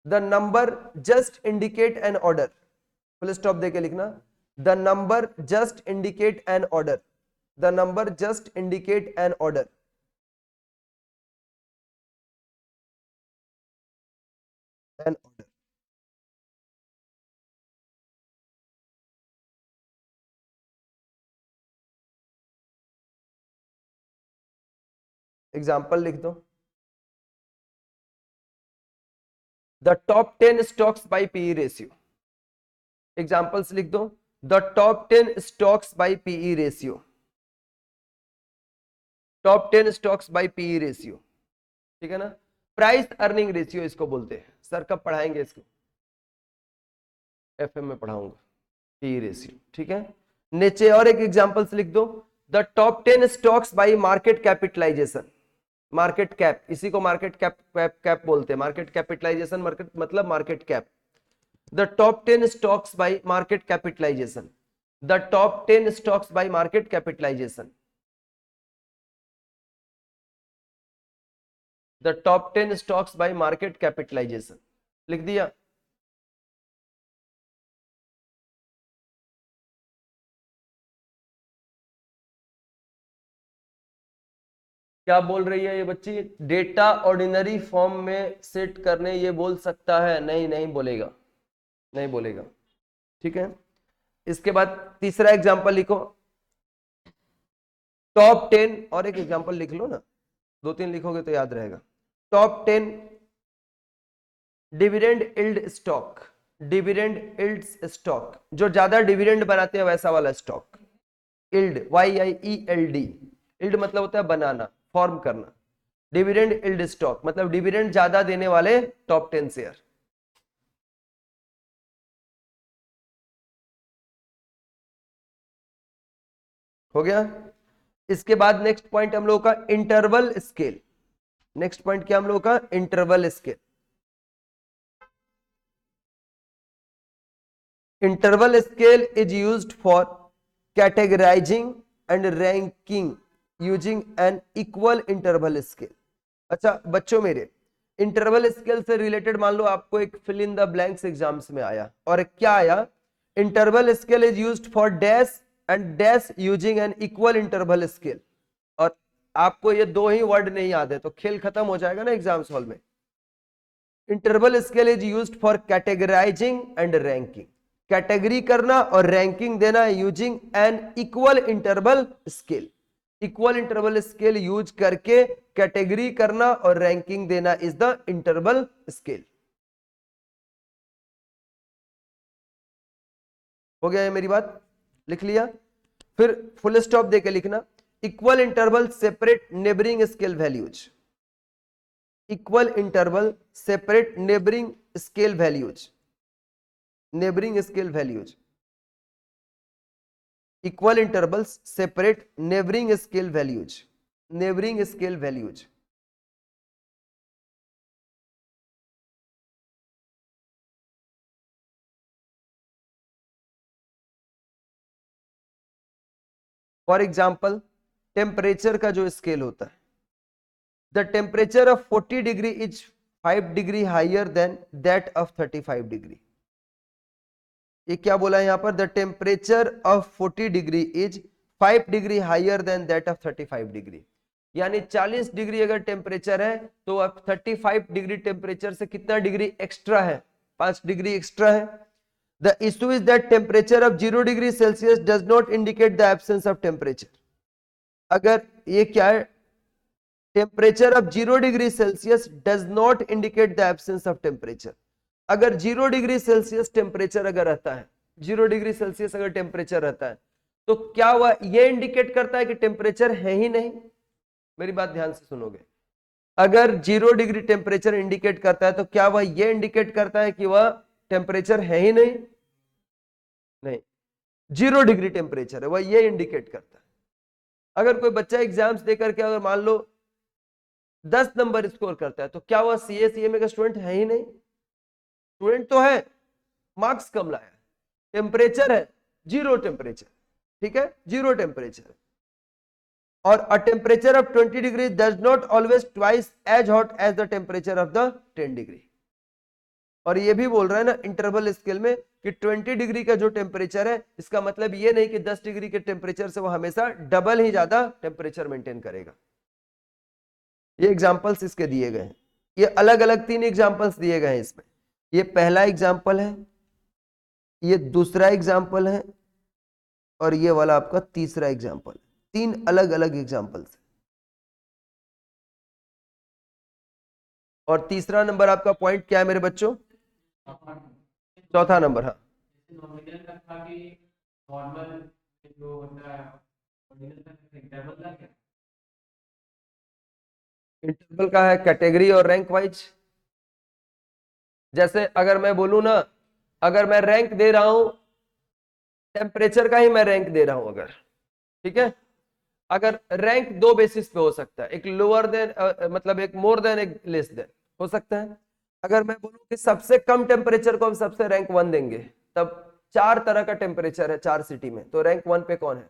The number just indicate an order, full stop देके लिखना। The number just indicate an order, the number just indicate an order, an order. Example लिख दो। The top 10 stocks by PE ratio, examples लिख दो। The top 10 stocks by PE ratio, top 10 stocks by PE ratio, ठीक है ना। Price earning ratio इसको बोलते हैं। सर कब पढ़ाएंगे इसको? एफएम में पढ़ाऊंगा, पीई रेशियो, ठीक है। नीचे और एक एग्जांपल्स लिख दो। The top 10 stocks by market capitalisation, market cap, इसी को मार्केट कैप कैप बोलते हैं। मार्केट कैपिटलाइजेशन मार्केट मतलब market cap. The top 10 stocks by market capitalisation, the top 10 stocks by market capitalisation, the top 10 stocks by market capitalisation, लिख दिया। क्या बोल रही है ये बच्ची? डेटा ऑर्डिनरी फॉर्म में सेट करने ये बोल सकता है? नहीं, नहीं बोलेगा, नहीं बोलेगा, ठीक है। इसके बाद तीसरा एग्जांपल लिखो। टॉप 10, और एक एग्जांपल लिख लो ना, 2-3 लिखोगे तो याद रहेगा। Top 10 dividend yield stock, dividend yield stock, जो ज्यादा डिविडेंड बनाते हैं वैसा वाला स्टॉक। इल्ड, YIELD, इल्ड मतलब होता है बनाना, फॉर्म करना। डिविडेंड इल्ड स्टॉक मतलब डिविडेंड ज्यादा देने वाले टॉप 10 शेयर। हो गया। इसके बाद नेक्स्ट पॉइंट हम लोगों का इंटरवल स्केल। नेक्स्ट पॉइंट क्या हम लोगों का? Interval scale. Interval scale is used for categorising and ranking using an equal interval scale. अच्छा बच्चों मेरे, इंटरवल स्केल से रिलेटेड मान लो आपको एक fill in the blanks exams में आया, और क्या आया? Interval scale is used for dash and dash using an equal interval scale. और आपको ये दो ही वर्ड नहीं याद है तो खेल खत्म हो जाएगा ना एग्जाम्स हॉल में। Interval scale is used for categorising and ranking, category करना और रैंकिंग देना using an equal interval scale. Equal interval scale use करके कैटेगरी करना और रैंकिंग देना इज द इंटरवल स्केल। हो गया है मेरी बात? लिख लिया? फिर फुल स्टॉप देके लिखना। Equal interval separate neighbouring scale values, equal interval separate neighbouring scale values, neighbouring scale values, equal intervals separate neighbouring scale values, neighbouring scale values. For example temperature का जो स्केल होता है, the temperature of 40 degree is 5 degree higher than that of 35 degree. ये क्या बोला है यहां पर? The temperature of 40 degree is 5 degree higher than that of 35 degree. यानी 40 डिग्री अगर टेम्परेचर है तो अब 35 डिग्री टेम्परेचर से कितना डिग्री एक्स्ट्रा है? 5 डिग्री एक्स्ट्रा है। The issue is that temperature of 0 degree Celsius does not indicate the absence of temperature. अगर ये क्या है? Temperature of 0 degree Celsius does not indicate the absence of temperature. अगर 0 degree Celsius temperature अगर रहता है, 0 degree Celsius अगर temperature रहता है तो क्या वह ये इंडिकेट करता है कि टेम्परेचर है ही नहीं? मेरी बात ध्यान से सुनोगे। अगर 0 डिग्री टेम्परेचर इंडिकेट करता है तो क्या वह ये इंडिकेट करता है कि वह टेम्परेचर है ही नहीं? नहीं, 0 डिग्री टेम्परेचर है वह ये इंडिकेट करता है। अगर कोई बच्चा एग्जाम्स देकर के अगर मान लो 10 नंबर स्कोर करता है तो क्या वह CA CMA का स्टूडेंट है ही नहीं? स्टूडेंट तो है, मार्क्स कम लाया, टेम्परेचर है जीरो टेम्परेचर, ठीक है, जीरो टेम्परेचर। और a temperature of 20 degree does not always twice as hot as the temperature of the 10 degree. और ये भी बोल रहा है ना इंटरवल स्केल में कि 20 डिग्री का जो टेम्परेचर है, इसका मतलब ये नहीं कि 10 डिग्री के टेम्परेचर से वो हमेशा डबल ही ज्यादा टेम्परेचर मेंटेन करेगा। ये एग्जांपल्स इसके दिए गए हैं, ये अलग अलग 3 एग्जांपल्स दिए गए हैं इसमें। ये पहला एग्जांपल है, ये दूसरा एग्जांपल है, और ये वाला आपका तीसरा एग्जांपल। 3 अलग अलग एग्जांपल्स। और तीसरा नंबर आपका पॉइंट क्या है मेरे बच्चों? चौथा नंबर, हाँ। इंटरवल का है कैटेगरी और रैंक वाइज। जैसे अगर मैं बोलूं ना, अगर मैं रैंक दे रहा हूं, टेम्परेचर का ही मैं रैंक दे रहा हूं अगर, ठीक है, अगर रैंक 2 बेसिस पे हो सकता है, एक लोअर देन मतलब एक मोर देन, एक लेस देन हो सकता है। अगर मैं बोलूं कि सबसे कम टेम्परेचर को हम सबसे रैंक 1 देंगे, तब 4 तरह का टेम्परेचर है 4 सिटी में, तो रैंक 1 पे कौन है?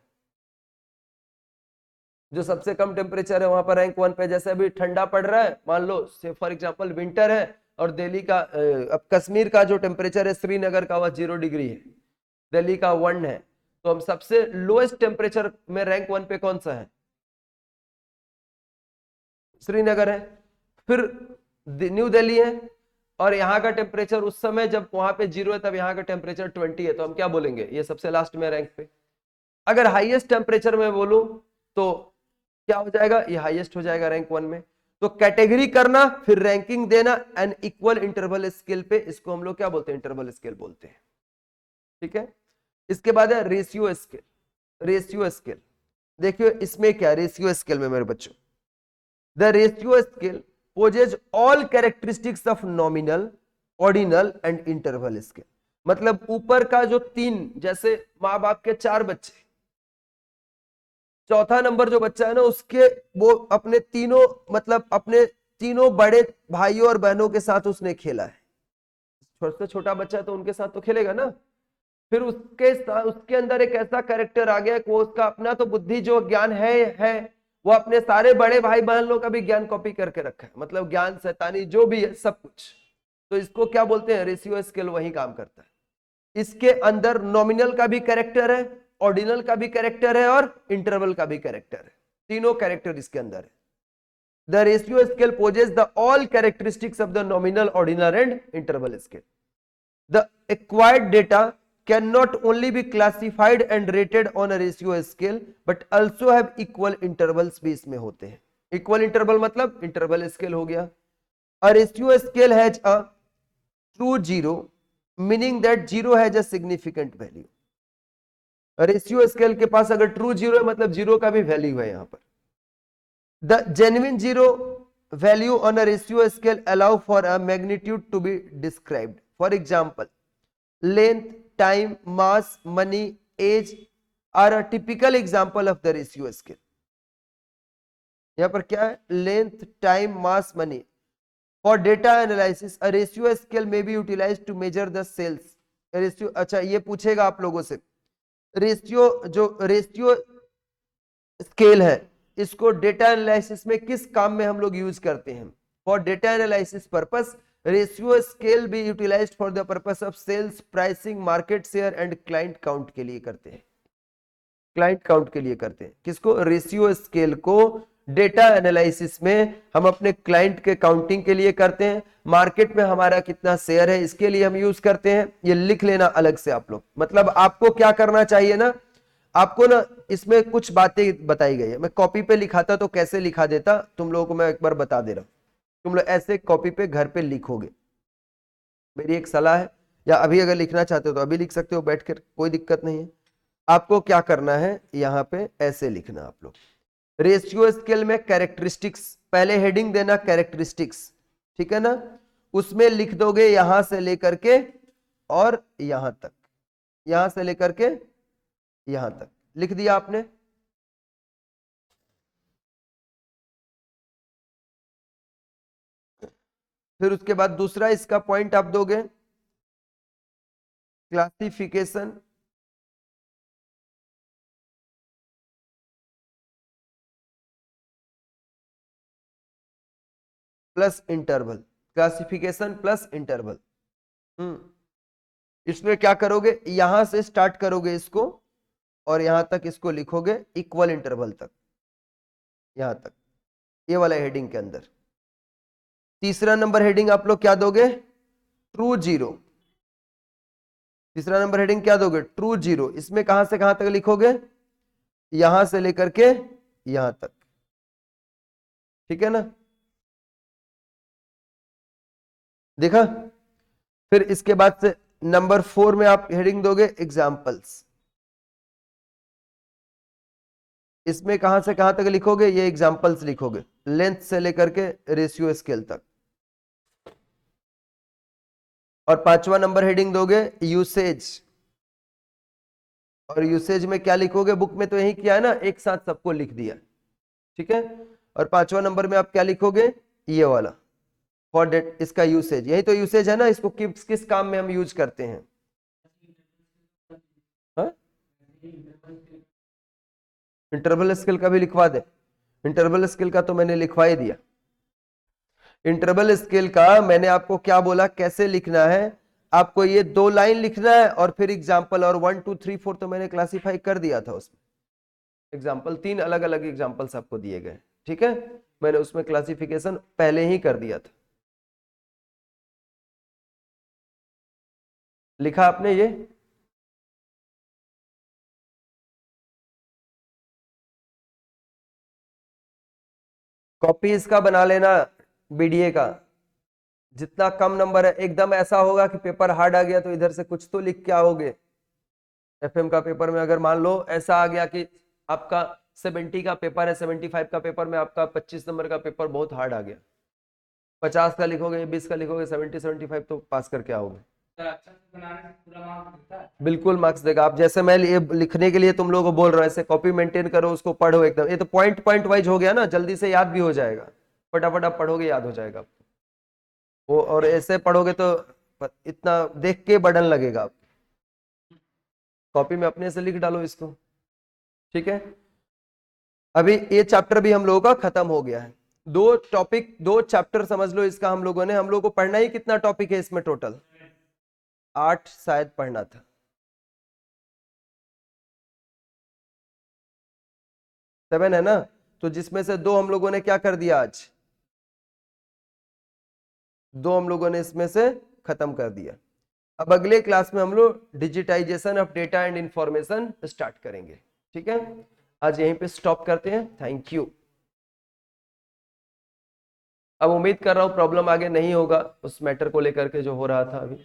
जो सबसे कम टेम्परेचर है वहां पर रैंक 1 पे। जैसे अभी ठंडा पड़ रहा है, मान लो से फॉर एग्जांपल विंटर है, और दिल्ली का अब कश्मीर का जो टेम्परेचर है श्रीनगर का वह 0 डिग्री है, दिल्ली का 1 है, तो हम सबसे लोएस्ट टेम्परेचर में रैंक 1 पे कौन सा है? श्रीनगर है। फिर न्यू दिल्ली है, और यहाँ का टेम्परेचर उस समय जब वहां पे 0 है तब यहाँ का टेम्परेचर 20 है, तो हम क्या बोलेंगे? ये सबसे लास्ट में रैंक पे। अगर हाईएस्ट टेम्परेचर में बोलूं तो क्या हो जाएगा? ये हाईएस्ट हो जाएगा रैंक 1 में। तो कैटेगरी करना, फिर रैंकिंग देना, एंड इक्वल इंटरवल स्केल पे, इसको हम लोग क्या बोलते हैं? इंटरवल स्केल बोलते हैं, ठीक है। इसके बाद है रेशियो स्केल। रेशियो स्केल देखिए इसमें क्या, रेशियो स्केल में मेरे बच्चों, the ratio scale possesses all characteristics of nominal, ordinal and interval scale. मतलब ऊपर का जो 3, जैसे माँ बाप के 4 बच्चे, चौथा नंबर जो बच्चा है ना, उसके वो अपने तीनों, मतलब अपने तीनों बड़े भाइयों और बहनों के साथ उसने खेला है। सबसे छोटा बच्चा है तो उनके साथ तो खेलेगा ना। फिर उसके अंदर एक ऐसा कैरेक्टर आ गया कि वो उसका अपना तो बुद्धि जो ज्ञान है वो अपने सारे बड़े भाई बहन लोग का भी ज्ञान कॉपी करके रखा है, मतलब ज्ञान शैतानी जो भी है सब कुछ। तो इसको क्या बोलते हैं? रेशियो स्केल वही काम करता है। इसके अंदर नॉमिनल का भी कैरेक्टर है, ऑर्डिनल का भी कैरेक्टर है, और इंटरवल का भी कैरेक्टर है। तीनों कैरेक्टर इसके अंदर है। The ratio scale possesses the all characteristics of the nominal, ordinal and interval scale. The acquired data can not only be classified and rated on a ratio scale but also have equal intervals भी इसमें होते हैं। Equal interval मतलब interval scale हो गया। a ratio scale has a true zero meaning that zero has a significant value। Ratio scale के पास अगर true zero है मतलब जीरो का भी वैल्यू है यहां पर। The genuine zero value on a ratio scale allow for a magnitude to be described. For example, length, time, mass, money, age are a typical example of the ratio scale। यहां पर क्या है? Length, time, mass, money. For data analysis a ratio scale may be utilized to measure the sales ratio. अच्छा, ये पूछेगा आप लोगों से, रेशियो जो रेशियो स्केल है इसको डेटा एनालिसिस में किस काम में हम लोग यूज करते हैं? For data analysis purpose ratio scale भी utilized for the purpose of sales, pricing, market share and client count के लिए करते हैं। क्लाइंट काउंट के लिए करते हैं किसको? रेशियो स्केल को डेटा एनालिसिस में हम अपने क्लाइंट के काउंटिंग के लिए करते हैं, मार्केट में हमारा कितना शेयर है इसके लिए हम यूज करते हैं। ये लिख लेना अलग से आप लोग। मतलब आपको क्या करना चाहिए ना, आपको ना इसमें कुछ बातें बताई गई है। मैं कॉपी पे लिखाता तो कैसे लिखा देता, तुम लोगों को मैं एक बार बता दे रहा हूं। तुम लोग ऐसे कॉपी पे घर पे लिखोगे, मेरी एक सलाह है, या अभी अगर लिखना चाहते हो तो अभी लिख सकते हो बैठकर, कोई दिक्कत नहीं है। आपको क्या करना है, यहाँ पे ऐसे लिखना आप लोग, रेशियो स्केल में कैरेक्टरिस्टिक्स, पहले हेडिंग देना कैरेक्टरिस्टिक्स, ठीक है ना। उसमें लिख दोगे यहां से लेकर के और यहां तक, यहां से लेकर के यहां तक लिख दिया आपने। फिर उसके बाद दूसरा इसका पॉइंट आप दोगे classification plus interval, classification plus interval. इसमें क्या करोगे, यहां से स्टार्ट करोगे इसको और यहां तक इसको लिखोगे इक्वल इंटरवल तक, यहां तक, ये वाला हेडिंग के अंदर। तीसरा नंबर हेडिंग आप लोग क्या दोगे, ट्रू जीरो। तीसरा नंबर हेडिंग क्या दोगे, ट्रू जीरो। इसमें कहां से कहां तक लिखोगे, यहां से लेकर के यहां तक, ठीक है ना। देखा। फिर इसके बाद से नंबर 4 में आप हेडिंग दोगे एग्जाम्पल्स। इसमें कहां से कहां तक लिखोगे, ये एग्जाम्पल्स लिखोगे, लेंथ से लेकर के रेशियो स्केल तक। और 5वां नंबर हेडिंग दोगे यूसेज। और यूसेज में क्या लिखोगे, बुक में तो यही किया है ना, एक साथ सबको लिख दिया, ठीक है। और 5वां नंबर में आप क्या लिखोगे, ये वाला फॉर डेट, इसका यूसेज, यही तो यूसेज है ना, इसको किस किस काम में हम यूज करते हैं। इंटरवल स्केल का भी लिखवा दे, इंटरवल स्केल का तो मैंने लिखवा ही दिया। इंटरवल स्केल का मैंने आपको क्या बोला, कैसे लिखना है, आपको ये 2 लाइन लिखना है और फिर एग्जाम्पल, और 1 2 3 4 तो मैंने क्लासिफाई कर दिया था उसमें। एग्जाम्पल 3 अलग अलग एग्जाम्पल्स आपको दिए गए, ठीक है। मैंने उसमें क्लासिफिकेशन पहले ही कर दिया था। लिखा आपने ये, कॉपी इसका बना लेना, बीडीए का। जितना कम नंबर है, एकदम ऐसा होगा कि पेपर हार्ड आ गया तो इधर से कुछ तो लिख के आओगे। एफएम का पेपर में अगर मान लो ऐसा आ गया कि आपका 70 का पेपर है, 75 का पेपर में आपका 25 नंबर का पेपर बहुत हार्ड आ गया, 50 का लिखोगे, 20 का लिखोगे, 70 75 तो पास करके आओगे। बिल्कुल मार्क्स देगा। आप जैसे मैं ये लिखने के लिए तुम लोगों को बोल रहा हूँ, ऐसे कॉपी मेंटेन करो, उसको पढ़ो एकदम। ये तो पॉइंट पॉइंट वाइज हो गया ना, जल्दी से याद भी हो जाएगा, फटाफट आप पढ़ोगे याद हो जाएगा वो। और ऐसे पढ़ोगे तो इतना देख के बर्डन लगेगा आप, कॉपी में अपने से लिख डालो इसको, ठीक है। अभी ये चैप्टर भी हम लोगों का खत्म हो गया है। 2 टॉपिक 2 चैप्टर समझ लो इसका, हम लोगों ने, हम लोगों को पढ़ना ही कितना टॉपिक है इसमें, टोटल 8 शायद पढ़ना था, 7 है ना। तो जिसमें से 2 हम लोगों ने क्या कर दिया आज, 2 हम लोगों ने इसमें से खत्म कर दिया। अब अगले क्लास में हम लोग digitisation of data and information start करेंगे, ठीक है। आज यहीं पे स्टॉप करते हैं, थैंक यू। अब उम्मीद कर रहा हूं प्रॉब्लम आगे नहीं होगा उस मैटर को लेकर के जो हो रहा था अभी।